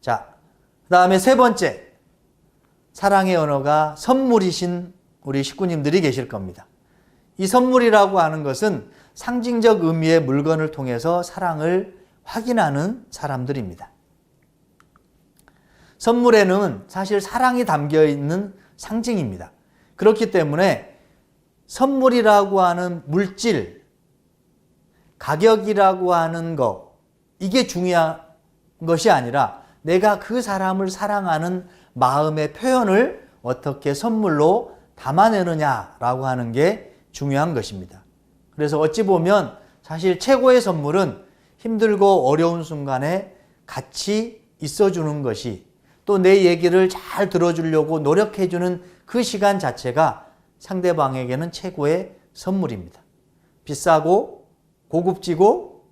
자, 그 다음에 세 번째, 사랑의 언어가 선물이신 우리 식구님들이 계실 겁니다. 이 선물이라고 하는 것은 상징적 의미의 물건을 통해서 사랑을 확인하는 사람들입니다. 선물에는 사실 사랑이 담겨 있는 상징입니다. 그렇기 때문에 선물이라고 하는 물질, 가격이라고 하는 거, 이게 중요한 것이 아니라 내가 그 사람을 사랑하는 마음의 표현을 어떻게 선물로 담아내느냐라고 하는 게 중요한 것입니다. 그래서 어찌 보면 사실 최고의 선물은 힘들고 어려운 순간에 같이 있어주는 것이, 또 내 얘기를 잘 들어주려고 노력해주는 그 시간 자체가 상대방에게는 최고의 선물입니다. 비싸고 고급지고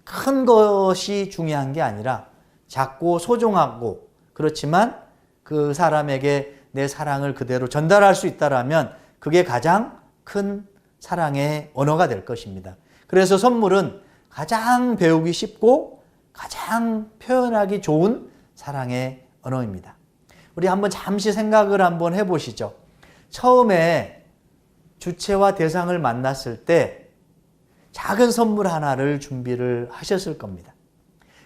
큰 것이 중요한 게 아니라 작고 소중하고, 그렇지만 그 사람에게 내 사랑을 그대로 전달할 수 있다면 그게 가장 큰 사랑의 언어가 될 것입니다. 그래서 선물은 가장 배우기 쉽고 가장 표현하기 좋은 사랑의 언어입니다. 우리 한번 잠시 생각을 한번 해보시죠. 처음에 주체와 대상을 만났을 때 작은 선물 하나를 준비를 하셨을 겁니다.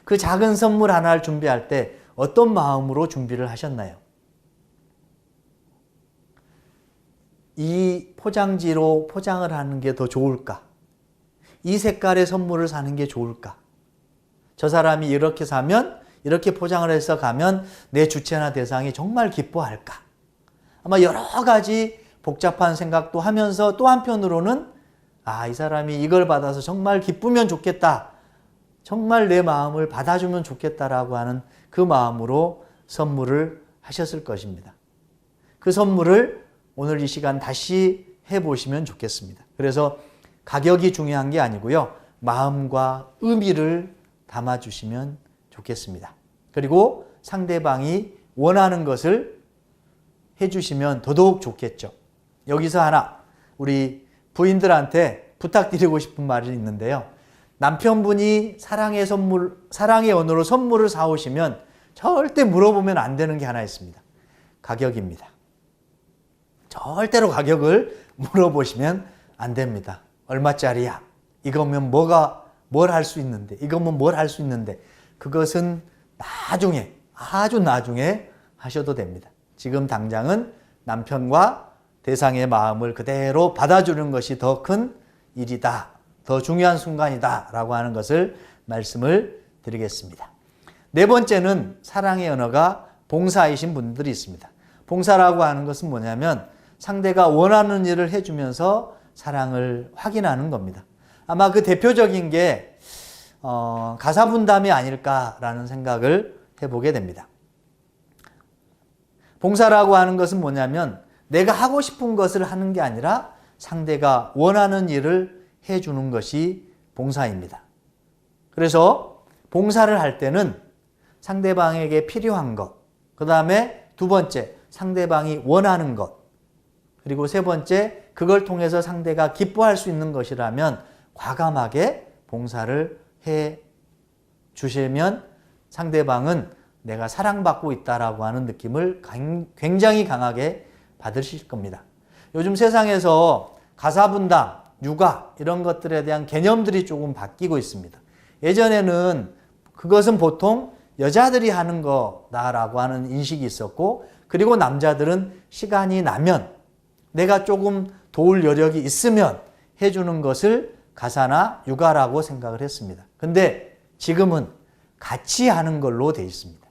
그 작은 선물 하나를 준비할 때 어떤 마음으로 준비를 하셨나요? 이 포장지로 포장을 하는 게 더 좋을까? 이 색깔의 선물을 사는 게 좋을까? 저 사람이 이렇게 사면, 이렇게 포장을 해서 가면 내 주체나 대상이 정말 기뻐할까? 아마 여러 가지 복잡한 생각도 하면서 또 한편으로는 이 사람이 이걸 받아서 정말 기쁘면 좋겠다. 정말 내 마음을 받아주면 좋겠다라고 하는 그 마음으로 선물을 하셨을 것입니다. 그 선물을 오늘 이 시간 다시 해보시면 좋겠습니다. 그래서 가격이 중요한 게 아니고요. 마음과 의미를 담아주시면 좋겠습니다. 그리고 상대방이 원하는 것을 해주시면 더더욱 좋겠죠. 여기서 하나, 우리 부인들한테 부탁드리고 싶은 말이 있는데요. 남편분이 사랑의 언어로 선물을 사오시면 절대 물어보면 안 되는 게 하나 있습니다. 가격입니다. 절대로 가격을 물어보시면 안 됩니다. 얼마짜리야? 이거면 뭘 할 수 있는데? 이거면 뭘 할 수 있는데? 그것은 나중에, 아주 나중에 하셔도 됩니다. 지금 당장은 남편과 대상의 마음을 그대로 받아주는 것이 더 큰 일이다. 더 중요한 순간이다. 라고 하는 것을 말씀을 드리겠습니다. 네 번째는 사랑의 언어가 봉사이신 분들이 있습니다. 봉사라고 하는 것은 뭐냐면 상대가 원하는 일을 해주면서 사랑을 확인하는 겁니다. 아마 그 대표적인 게 가사분담이 아닐까라는 생각을 해보게 됩니다. 봉사라고 하는 것은 뭐냐면 내가 하고 싶은 것을 하는 게 아니라 상대가 원하는 일을 해주는 것이 봉사입니다. 그래서 봉사를 할 때는 상대방에게 필요한 것, 그 다음에 두 번째, 상대방이 원하는 것, 그리고 세 번째, 그걸 통해서 상대가 기뻐할 수 있는 것이라면 과감하게 봉사를 해 주시면 상대방은 내가 사랑받고 있다라고 하는 느낌을 굉장히 강하게 받으실 겁니다. 요즘 세상에서 가사분담, 육아 이런 것들에 대한 개념들이 조금 바뀌고 있습니다. 예전에는 그것은 보통 여자들이 하는 거다라고 하는 인식이 있었고, 그리고 남자들은 시간이 나면 내가 조금 도울 여력이 있으면 해주는 것을 가사나 육아라고 생각을 했습니다. 근데 지금은 같이 하는 걸로 돼 있습니다.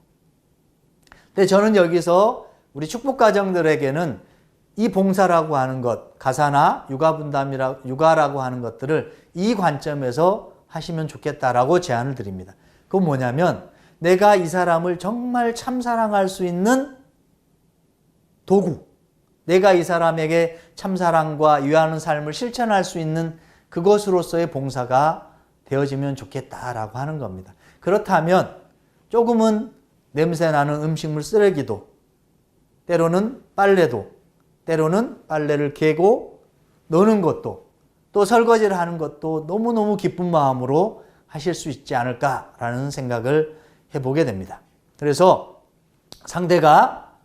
근데 저는 여기서 우리 축복가정들에게는 이 봉사라고 하는 것, 가사나 육아라고 하는 것들을 이 관점에서 하시면 좋겠다라고 제안을 드립니다. 그건 뭐냐면 내가 이 사람을 정말 참사랑할 수 있는 도구, 내가 이 사람에게 참사랑과 위하는 삶을 실천할 수 있는 그것으로서의 봉사가 되어지면 좋겠다라고 하는 겁니다. 그렇다면 조금은 냄새나는 음식물 쓰레기도, 때로는 빨래도, 때로는 빨래를 개고 넣는 것도, 또 설거지를 하는 것도 너무너무 기쁜 마음으로 하실 수 있지 않을까라는 생각을 해보게 됩니다. 그래서 상대가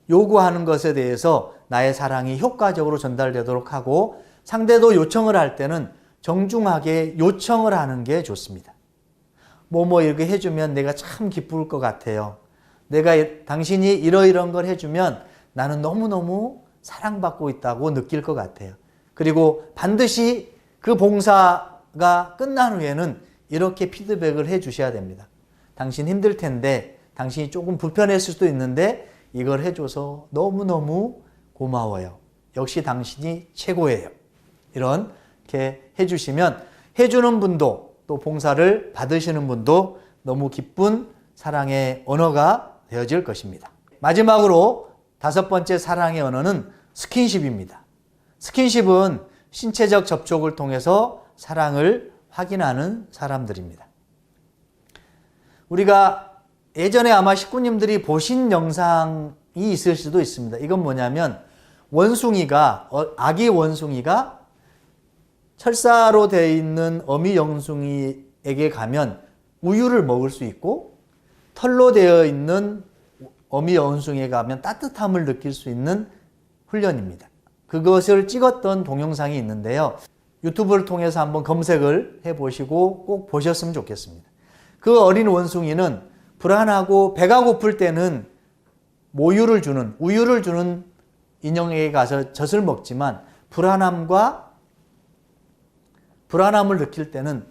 요구하는 것에 대해서 나의 사랑이 효과적으로 전달되도록 하고, 상대도 요청을 할 때는 정중하게 요청을 하는 게 좋습니다. 뭐뭐 이렇게 해주면 내가 참 기쁠 것 같아요. 당신이 이러이러한 걸 해주면 나는 너무너무 사랑받고 있다고 느낄 것 같아요. 그리고 반드시 그 봉사가 끝난 후에는 이렇게 피드백을 해 주셔야 됩니다. 당신 힘들 텐데, 당신이 조금 불편했을 수도 있는데 이걸 해줘서 너무너무 고마워요. 역시 당신이 최고예요. 이렇게 해주시면 해주는 분도 또 봉사를 받으시는 분도 너무 기쁜 사랑의 언어가 되어질 것입니다. 마지막으로 5번째 사랑의 언어는 스킨십입니다. 스킨십은 신체적 접촉을 통해서 사랑을 확인하는 사람들입니다. 우리가 예전에 아마 식구님들이 보신 영상이 있을 수도 있습니다. 이건 뭐냐면 아기 원숭이가 철사로 되어 있는 어미 원숭이에게 가면 우유를 먹을 수 있고, 털로 되어 있는 어미 원숭이에 가면 따뜻함을 느낄 수 있는 훈련입니다. 그것을 찍었던 동영상이 있는데요. 유튜브를 통해서 한번 검색을 해보시고 꼭 보셨으면 좋겠습니다. 그 어린 원숭이는 불안하고 배가 고플 때는 우유를 주는 인형에게 가서 젖을 먹지만, 불안함을 느낄 때는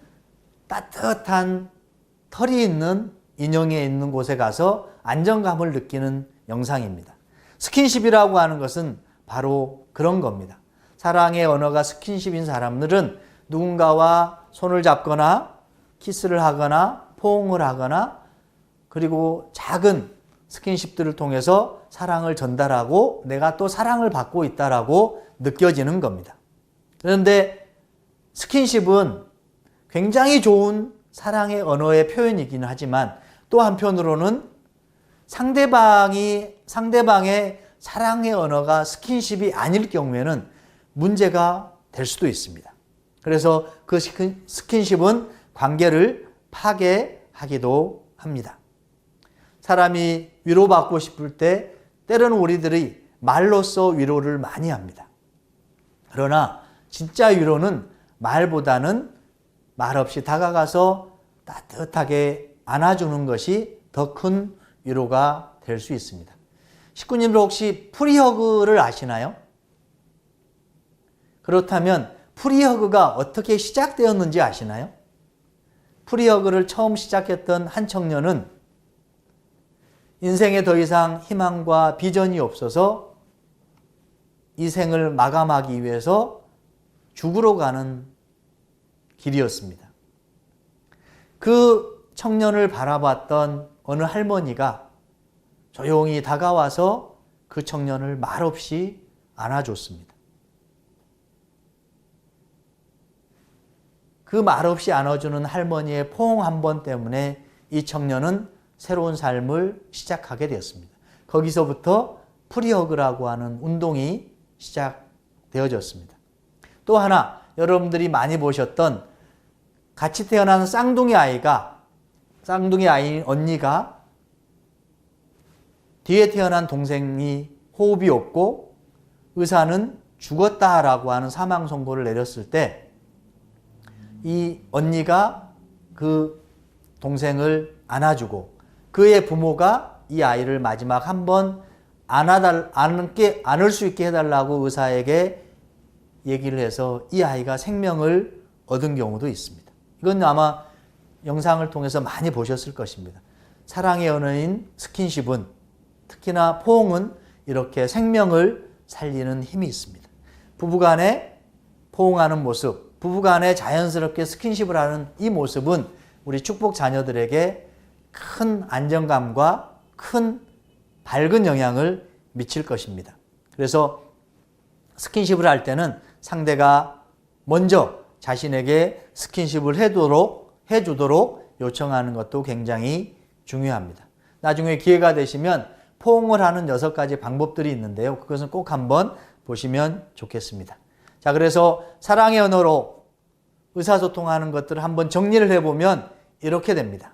따뜻한 털이 있는 인형에 있는 곳에 가서 안정감을 느끼는 영상입니다. 스킨십이라고 하는 것은 바로 그런 겁니다. 사랑의 언어가 스킨십인 사람들은 누군가와 손을 잡거나 키스를 하거나 포옹을 하거나, 그리고 작은 스킨십들을 통해서 사랑을 전달하고 내가 또 사랑을 받고 있다라고 느껴지는 겁니다. 그런데 스킨십은 굉장히 좋은 사랑의 언어의 표현이긴 하지만, 또 한편으로는 상대방의 사랑의 언어가 스킨십이 아닐 경우에는 문제가 될 수도 있습니다. 그래서 그 스킨십은 관계를 파괴하기도 합니다. 사람이 위로받고 싶을 때 때로는 우리들이 말로써 위로를 많이 합니다. 그러나 진짜 위로는 말보다는 말 없이 다가가서 따뜻하게 안아주는 것이 더 큰 위로가 될 수 있습니다. 식구님들 혹시 프리허그를 아시나요? 그렇다면 프리허그가 어떻게 시작되었는지 아시나요? 프리허그를 처음 시작했던 한 청년은 인생에 더 이상 희망과 비전이 없어서 이 생을 마감하기 위해서 죽으러 가는 길이었습니다. 그 청년을 바라봤던 어느 할머니가 조용히 다가와서 그 청년을 말없이 안아줬습니다. 그 말없이 안아주는 할머니의 포옹 한 번 때문에 이 청년은 새로운 삶을 시작하게 되었습니다. 거기서부터 프리허그라고 하는 운동이 시작되어졌습니다. 또 하나, 여러분들이 많이 보셨던 같이 태어난 쌍둥이 아이인 언니가 뒤에 태어난 동생이 호흡이 없고 의사는 죽었다라고 하는 사망 선고를 내렸을 때 이 언니가 그 동생을 안아주고, 그의 부모가 이 아이를 마지막 한번 안을 수 있게 해달라고 의사에게 얘기를 해서 이 아이가 생명을 얻은 경우도 있습니다. 이건 아마 영상을 통해서 많이 보셨을 것입니다. 사랑의 언어인 스킨십은, 특히나 포옹은 이렇게 생명을 살리는 힘이 있습니다. 부부간에 포옹하는 모습, 부부간에 자연스럽게 스킨십을 하는 이 모습은 우리 축복 자녀들에게 큰 안정감과 큰 밝은 영향을 미칠 것입니다. 그래서 스킨십을 할 때는 상대가 먼저 자신에게 스킨십을 해주도록 요청하는 것도 굉장히 중요합니다. 나중에 기회가 되시면 포옹을 하는 6가지 방법들이 있는데요. 그것은 꼭 한번 보시면 좋겠습니다. 자, 그래서 사랑의 언어로 의사소통하는 것들을 한번 정리를 해보면 이렇게 됩니다.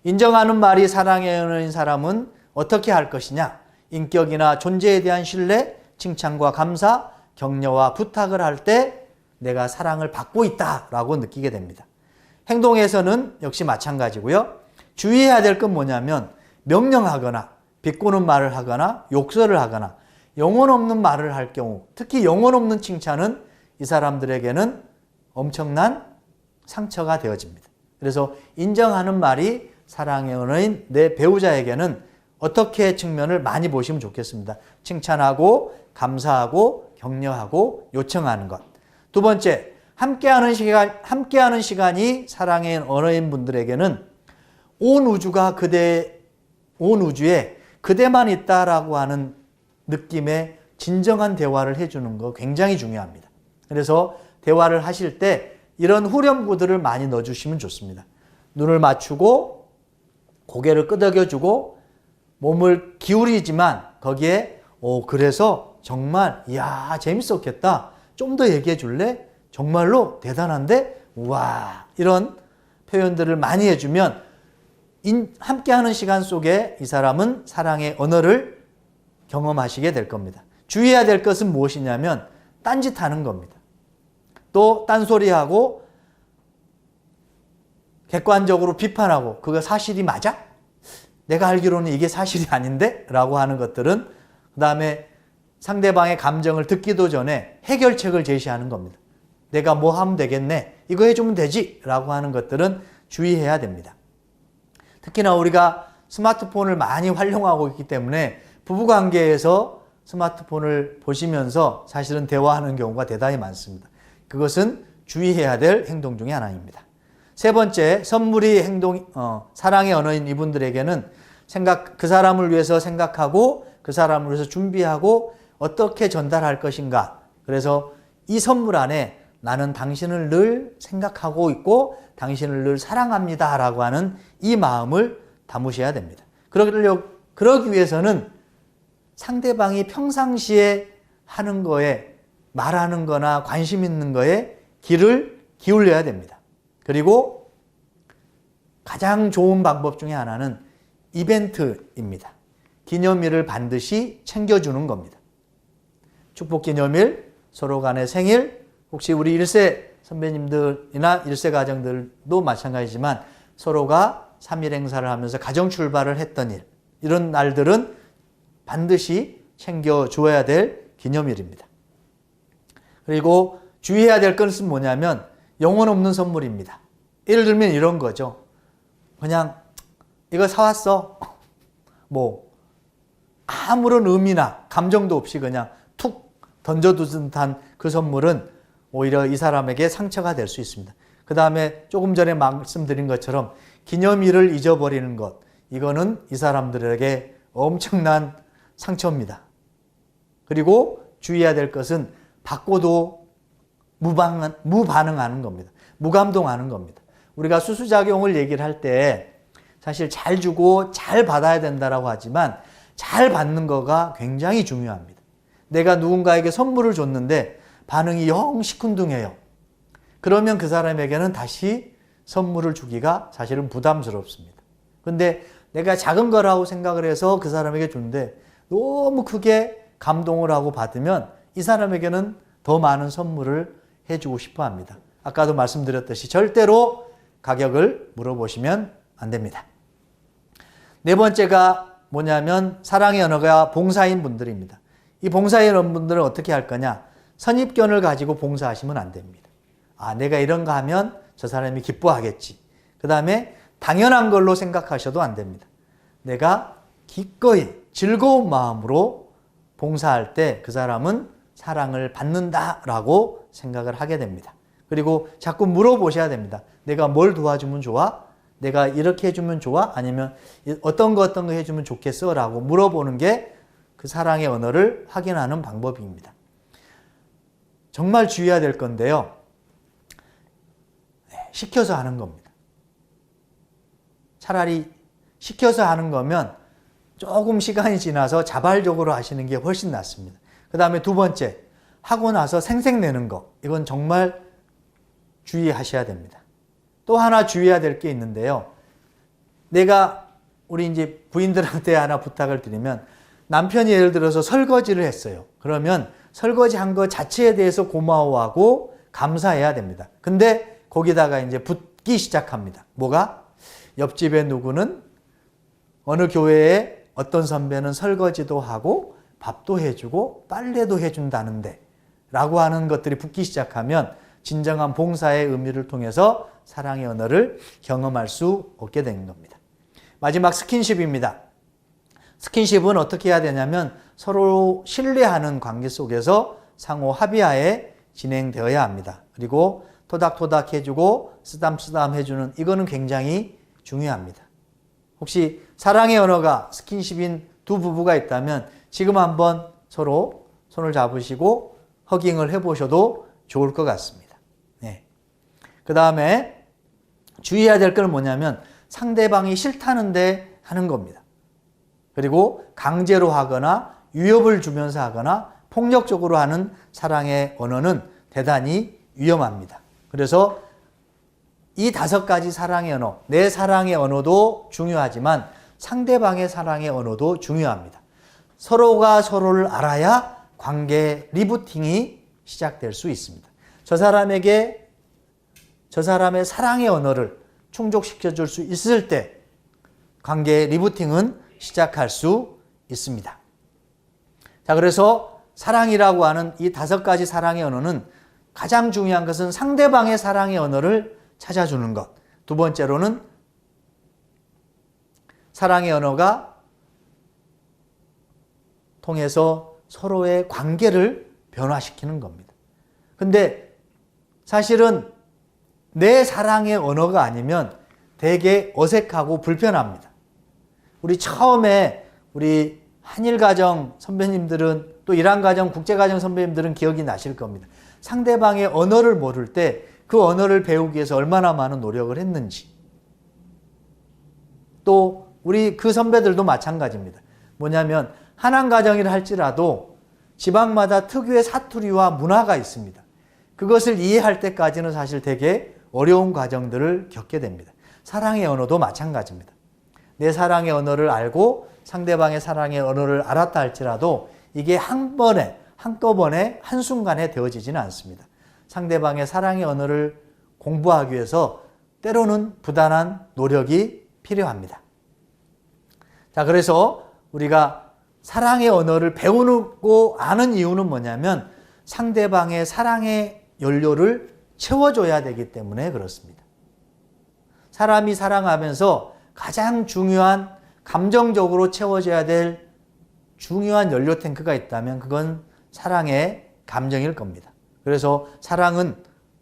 인정하는 말이 사랑의 언어인 사람은 어떻게 할 것이냐? 인격이나 존재에 대한 신뢰, 칭찬과 감사, 격려와 부탁을 할 때 내가 사랑을 받고 있다라고 느끼게 됩니다. 행동에서는 역시 마찬가지고요. 주의해야 될 건 뭐냐면 명령하거나 비꼬는 말을 하거나 욕설을 하거나 영혼 없는 말을 할 경우, 특히 영혼 없는 칭찬은 이 사람들에게는 엄청난 상처가 되어집니다. 그래서 인정하는 말이 사랑의 언어인 내 배우자에게는 어떻게 측면을 많이 보시면 좋겠습니다. 칭찬하고 감사하고 격려하고 요청하는 것. 두 번째, 함께하는 시간이 사랑의 언어인 분들에게는 온 우주에 그대만 있다라고 하는 느낌의 진정한 대화를 해주는 거 굉장히 중요합니다. 그래서 대화를 하실 때 이런 후렴구들을 많이 넣어주시면 좋습니다. 눈을 맞추고 고개를 끄덕여주고 몸을 기울이지만 거기에 그래서 정말 이야 재밌었겠다. 좀 더 얘기해 줄래? 정말로 대단한데? 우와 이런 표현들을 많이 해주면 함께하는 시간 속에 이 사람은 사랑의 언어를 경험하시게 될 겁니다. 주의해야 될 것은 무엇이냐면 딴짓하는 겁니다. 또 딴소리하고 객관적으로 비판하고 그거 사실이 맞아? 내가 알기로는 이게 사실이 아닌데? 라고 하는 것들은 그 다음에 상대방의 감정을 듣기도 전에 해결책을 제시하는 겁니다. 내가 뭐 하면 되겠네? 이거 해주면 되지? 라고 하는 것들은 주의해야 됩니다. 특히나 우리가 스마트폰을 많이 활용하고 있기 때문에 부부관계에서 스마트폰을 보시면서 사실은 대화하는 경우가 대단히 많습니다. 그것은 주의해야 될 행동 중에 하나입니다. 세 번째, 선물이 사랑의 언어인 이분들에게는 그 사람을 위해서 생각하고 그 사람을 위해서 준비하고 어떻게 전달할 것인가. 그래서 이 선물 안에 나는 당신을 늘 생각하고 있고 당신을 늘 사랑합니다 라고 하는 이 마음을 담으셔야 됩니다. 그러기 위해서는 상대방이 평상시에 하는 거에 말하는 거나 관심 있는 거에 귀를 기울여야 됩니다. 그리고 가장 좋은 방법 중에 하나는 이벤트입니다. 기념일을 반드시 챙겨주는 겁니다. 축복기념일, 서로 간의 생일, 혹시 우리 1세 선배님들이나 1세 가정들도 마찬가지지만 서로가 3일 행사를 하면서 가정 출발을 했던 일, 이런 날들은 반드시 챙겨줘야 될 기념일입니다. 그리고 주의해야 될 것은 뭐냐면 영혼 없는 선물입니다. 예를 들면 이런 거죠. 그냥 이거 사왔어. 뭐 아무런 의미나 감정도 없이 그냥 툭 던져둔 듯한 그 선물은 오히려 이 사람에게 상처가 될 수 있습니다. 그 다음에 조금 전에 말씀드린 것처럼 기념일을 잊어버리는 것, 이거는 이 사람들에게 엄청난 상처입니다. 그리고 주의해야 될 것은 받고도 무반응하는 겁니다. 무감동하는 겁니다. 우리가 수수작용을 얘기를 할 때 사실 잘 주고 잘 받아야 된다라고 하지만 잘 받는 거가 굉장히 중요합니다. 내가 누군가에게 선물을 줬는데 반응이 영 시큰둥해요. 그러면 그 사람에게는 다시 선물을 주기가 사실은 부담스럽습니다. 근데 내가 작은 거라고 생각을 해서 그 사람에게 주는데 너무 크게 감동을 하고 받으면 이 사람에게는 더 많은 선물을 해주고 싶어 합니다. 아까도 말씀드렸듯이 절대로 가격을 물어보시면 안 됩니다. 네 번째가 뭐냐면 사랑의 언어가 봉사인 분들입니다. 이 봉사인 분들은 어떻게 할 거냐? 선입견을 가지고 봉사하시면 안 됩니다. 내가 이런 거 하면 저 사람이 기뻐하겠지. 그 다음에 당연한 걸로 생각하셔도 안 됩니다. 내가 기꺼이 즐거운 마음으로 봉사할 때 그 사람은 사랑을 받는다라고 생각을 하게 됩니다. 그리고 자꾸 물어보셔야 됩니다. 내가 뭘 도와주면 좋아? 내가 이렇게 해주면 좋아? 아니면 어떤 거 해주면 좋겠어? 라고 물어보는 게 그 사랑의 언어를 확인하는 방법입니다. 정말 주의해야 될 건데요. 시켜서 하는 겁니다. 차라리 시켜서 하는 거면 조금 시간이 지나서 자발적으로 하시는 게 훨씬 낫습니다. 그 다음에 두 번째, 하고 나서 생색내는 거. 이건 정말 주의하셔야 됩니다. 또 하나 주의해야 될 게 있는데요. 우리 이제 부인들한테 하나 부탁을 드리면, 남편이 예를 들어서 설거지를 했어요. 그러면 설거지 한 거 자체에 대해서 고마워하고 감사해야 됩니다. 근데 거기다가 이제 붙기 시작합니다. 뭐가? 옆집에 누구는, 어느 교회에 어떤 선배는 설거지도 하고 밥도 해주고 빨래도 해준다는데 라고 하는 것들이 붙기 시작하면 진정한 봉사의 의미를 통해서 사랑의 언어를 경험할 수 없게 되는 겁니다. 마지막 스킨십입니다. 스킨십은 어떻게 해야 되냐면 서로 신뢰하는 관계 속에서 상호 합의하에 진행되어야 합니다. 그리고 토닥토닥 해주고 쓰담쓰담 해주는, 이거는 굉장히 중요합니다. 혹시 사랑의 언어가 스킨십인 두 부부가 있다면 지금 한번 서로 손을 잡으시고 허깅을 해보셔도 좋을 것 같습니다. 네. 그 다음에 주의해야 될 건 뭐냐면 상대방이 싫다는데 하는 겁니다. 그리고 강제로 하거나 위협을 주면서 하거나 폭력적으로 하는 사랑의 언어는 대단히 위험합니다. 그래서 이 5가지 사랑의 언어, 내 사랑의 언어도 중요하지만 상대방의 사랑의 언어도 중요합니다. 서로가 서로를 알아야 관계 리부팅이 시작될 수 있습니다. 저 사람에게 저 사람의 사랑의 언어를 충족시켜 줄 수 있을 때 관계 리부팅은 시작할 수 있습니다. 자, 그래서 사랑이라고 하는 이 5가지 사랑의 언어는 가장 중요한 것은 상대방의 사랑의 언어를 찾아주는 것. 두 번째로는 사랑의 언어가 통해서 서로의 관계를 변화시키는 겁니다. 근데 사실은 내 사랑의 언어가 아니면 되게 어색하고 불편합니다. 우리 처음에 우리 한일가정 선배님들은, 또 이란가정, 국제가정 선배님들은 기억이 나실 겁니다. 상대방의 언어를 모를 때 그 언어를 배우기 위해서 얼마나 많은 노력을 했는지. 또 우리 그 선배들도 마찬가지입니다. 뭐냐면 한한가정이라 할지라도 지방마다 특유의 사투리와 문화가 있습니다. 그것을 이해할 때까지는 사실 되게 어려운 과정들을 겪게 됩니다. 사랑의 언어도 마찬가지입니다. 내 사랑의 언어를 알고 상대방의 사랑의 언어를 알았다 할지라도 이게 한꺼번에 한순간에 되어지지는 않습니다. 상대방의 사랑의 언어를 공부하기 위해서 때로는 부단한 노력이 필요합니다. 자, 그래서 우리가 사랑의 언어를 배우고 아는 이유는 뭐냐면 상대방의 사랑의 연료를 채워줘야 되기 때문에 그렇습니다. 사람이 사랑하면서 가장 중요한, 감정적으로 채워져야 될 중요한 연료 탱크가 있다면 그건 사랑의 감정일 겁니다. 그래서 사랑은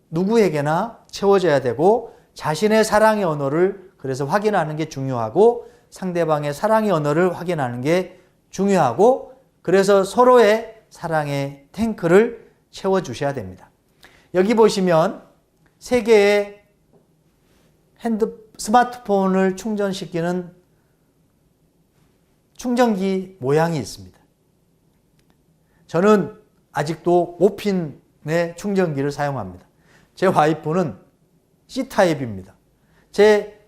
누구에게나 채워져야 되고 자신의 사랑의 언어를 그래서 확인하는 게 중요하고 상대방의 사랑의 언어를 확인하는 게 중요하고 그래서 서로의 사랑의 탱크를 채워주셔야 됩니다. 여기 보시면 3개의 스마트폰을 충전시키는 충전기 모양이 있습니다. 저는 아직도 5핀의 충전기를 사용합니다. 제 와이프는 C타입입니다. 제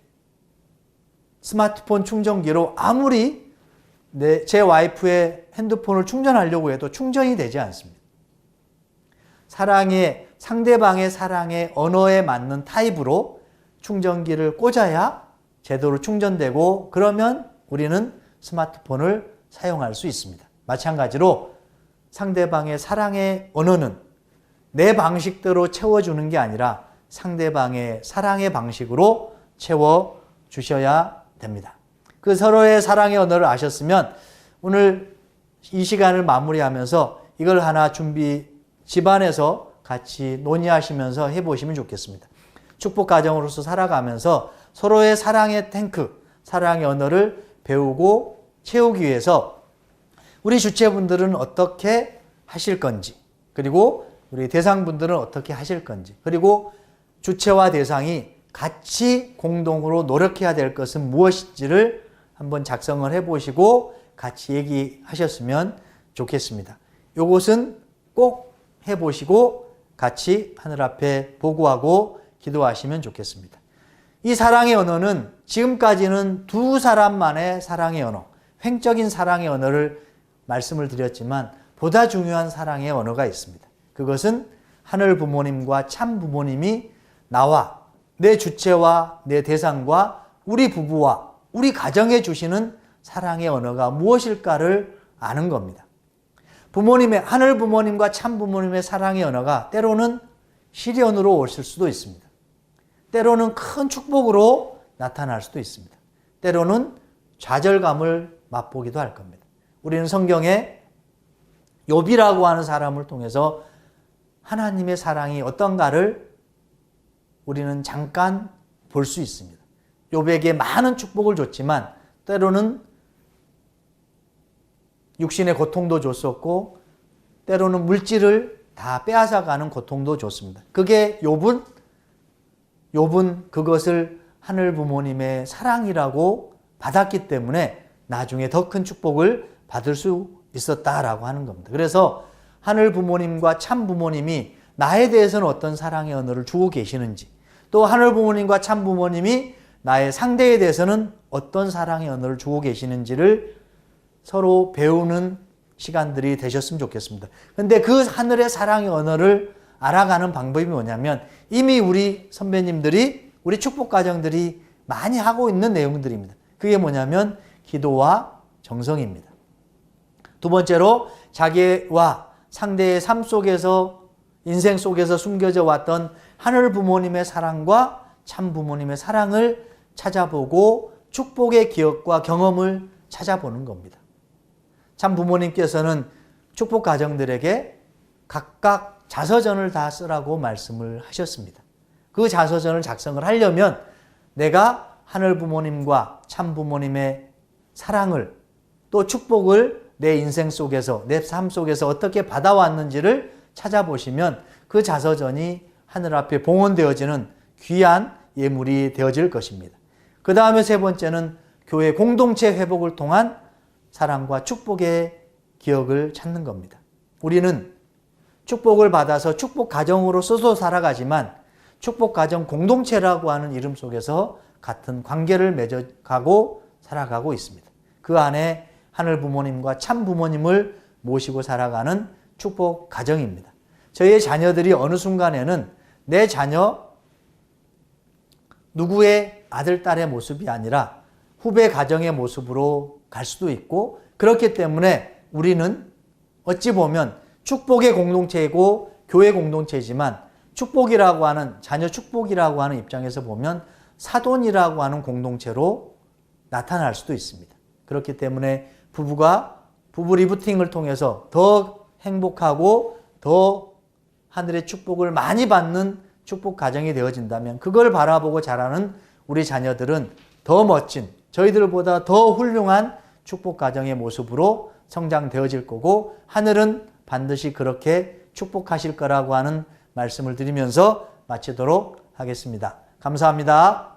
스마트폰 충전기로 아무리 제 와이프의 핸드폰을 충전하려고 해도 충전이 되지 않습니다. 상대방의 사랑의 언어에 맞는 타입으로 충전기를 꽂아야 제대로 충전되고 그러면 우리는 스마트폰을 사용할 수 있습니다. 마찬가지로 상대방의 사랑의 언어는 내 방식대로 채워주는 게 아니라 상대방의 사랑의 방식으로 채워주셔야 됩니다. 그 서로의 사랑의 언어를 아셨으면 오늘 이 시간을 마무리하면서 이걸 하나 집안에서 같이 논의하시면서 해보시면 좋겠습니다. 축복 가정으로서 살아가면서 서로의 사랑의 탱크, 사랑의 언어를 배우고 채우기 위해서 우리 주체분들은 어떻게 하실 건지, 그리고 우리 대상분들은 어떻게 하실 건지, 그리고 주체와 대상이 같이 공동으로 노력해야 될 것은 무엇인지를 한번 작성을 해보시고 같이 얘기하셨으면 좋겠습니다. 이것은 꼭 해보시고 같이 하늘 앞에 보고하고 기도하시면 좋겠습니다. 이 사랑의 언어는 지금까지는 두 사람만의 사랑의 언어, 횡적인 사랑의 언어를 말씀을 드렸지만 보다 중요한 사랑의 언어가 있습니다. 그것은 하늘 부모님과 참 부모님이 나와 내 주체와 내 대상과 우리 부부와 우리 가정에 주시는 사랑의 언어가 무엇일까를 아는 겁니다. 부모님의 하늘 부모님과 참 부모님의 사랑의 언어가 때로는 시련으로 오실 수도 있습니다. 때로는 큰 축복으로 나타날 수도 있습니다. 때로는 좌절감을 맛보기도 할 겁니다. 우리는 성경에 욥이라고 하는 사람을 통해서 하나님의 사랑이 어떤가를 우리는 잠깐 볼 수 있습니다. 욥에게 많은 축복을 줬지만 때로는 육신의 고통도 줬었고 때로는 물질을 다 빼앗아가는 고통도 줬습니다. 그게 욥은 그것을 하늘 부모님의 사랑이라고 받았기 때문에 나중에 더 큰 축복을 받을 수 있었다라고 하는 겁니다. 그래서 하늘 부모님과 참 부모님이 나에 대해서는 어떤 사랑의 언어를 주고 계시는지, 또 하늘 부모님과 참 부모님이 나의 상대에 대해서는 어떤 사랑의 언어를 주고 계시는지를 서로 배우는 시간들이 되셨으면 좋겠습니다. 그런데 그 하늘의 사랑의 언어를 알아가는 방법이 뭐냐면 이미 우리 선배님들이, 우리 축복 가정들이 많이 하고 있는 내용들입니다. 그게 뭐냐면 기도와 정성입니다. 두 번째로 자기와 상대의 삶 속에서, 인생 속에서 숨겨져 왔던 하늘 부모님의 사랑과 참 부모님의 사랑을 찾아보고 축복의 기억과 경험을 찾아보는 겁니다. 참 부모님께서는 축복 가정들에게 각각 자서전을 다 쓰라고 말씀을 하셨습니다. 그 자서전을 작성을 하려면 내가 하늘 부모님과 참 부모님의 사랑을, 또 축복을 내 인생 속에서, 내 삶 속에서 어떻게 받아왔는지를 찾아보시면 그 자서전이 하늘 앞에 봉헌되어지는 귀한 예물이 되어질 것입니다. 그 다음에 세 번째는 교회 공동체 회복을 통한 사랑과 축복의 기억을 찾는 겁니다. 우리는 축복을 받아서 축복 가정으로서도 살아가지만 축복 가정 공동체라고 하는 이름 속에서 같은 관계를 맺어가고 살아가고 있습니다. 그 안에 하늘 부모님과 참 부모님을 모시고 살아가는 축복 가정입니다. 저희의 자녀들이 어느 순간에는 내 자녀 누구의 아들, 딸의 모습이 아니라 후배 가정의 모습으로 갈 수도 있고, 그렇기 때문에 우리는 어찌 보면 축복의 공동체이고 교회 공동체이지만 축복이라고 하는, 자녀 축복이라고 하는 입장에서 보면 사돈이라고 하는 공동체로 나타날 수도 있습니다. 그렇기 때문에 부부 리부팅을 통해서 더 행복하고 더 하늘의 축복을 많이 받는 축복 가정이 되어진다면 그걸 바라보고 자라는 우리 자녀들은 더 멋진, 저희들보다 더 훌륭한 축복 가정의 모습으로 성장되어질 거고 하늘은 반드시 그렇게 축복하실 거라고 하는 말씀을 드리면서 마치도록 하겠습니다. 감사합니다.